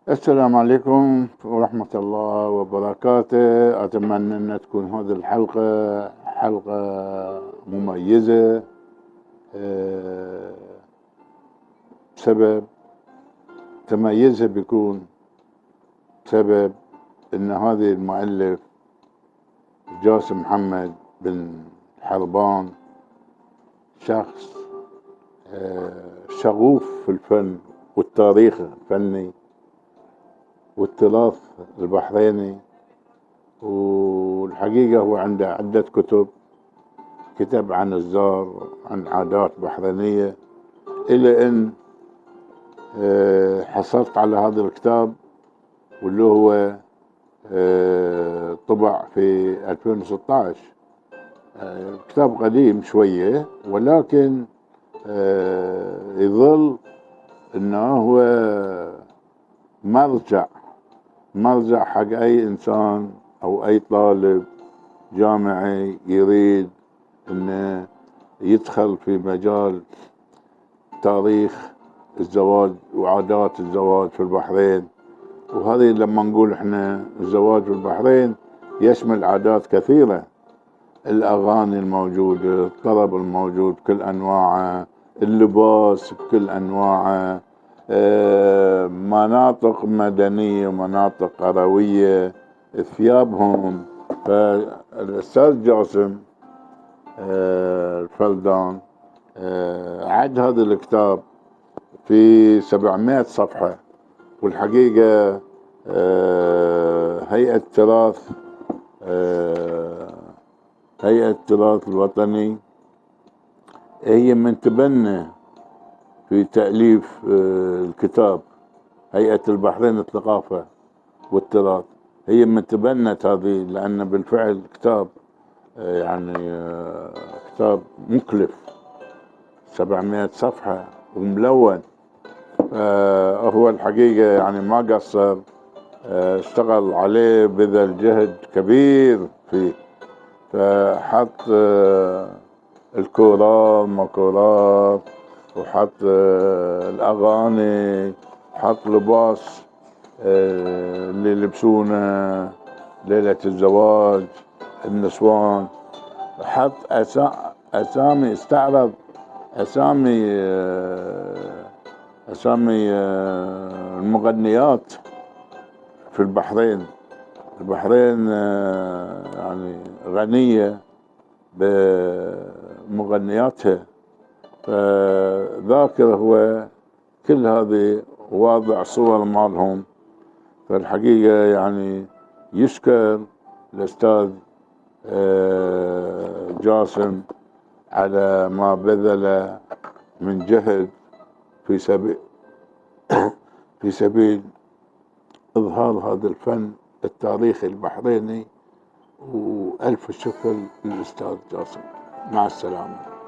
السلام عليكم ورحمة الله وبركاته. أتمنى أن تكون هذه الحلقة حلقة مميزة، بسبب تميزها بيكون بسبب أن هذه المؤلف جاسم محمد بن حربان شخص شغوف في الفن والتاريخ الفني والتراث البحريني، والحقيقة هو عنده عدة كتب، كتب عن الزار، عن عادات بحرينية، إلى أن حصلت على هذا الكتاب واللي هو طبع في 2016. كتاب قديم شوية، ولكن يظل أنه هو مرجع حق أي إنسان أو أي طالب جامعي يريد أنه يدخل في مجال تاريخ الزواج وعادات الزواج في البحرين. وهذه لما نقول احنا الزواج في البحرين يشمل عادات كثيرة، الأغاني الموجودة، الطرب الموجود بكل أنواعه، اللباس بكل أنواعه، مناطق مدنية ومناطق قروية، ثيابهم. فالأستاذ جاسم الفلدان عد هذا الكتاب في 700 صفحة. والحقيقة هيئة التراث الوطني هي من تبنى في تأليف الكتاب. هيئة البحرين للثقافة والتراث هي من تبنت هذه، لأن بالفعل كتاب كتاب مكلف، 700 صفحة وملون. هو الحقيقة ما قصر، اشتغل عليه، بذل جهد كبير فيه، فحط الكورات مكورات، وحط الأغاني، حط لباس اللي يلبسونه ليلة الزواج النسوان، حط أسامي، استعرض أسامي المغنيات في البحرين. غنية بمغنياتها، فذاكر هو كل هذه واضع صور مالهم. فالحقيقة يشكر الأستاذ جاسم على ما بذل من جهد في سبيل إظهار هذا الفن التاريخي البحريني. وألف شكر للأستاذ جاسم. مع السلامة.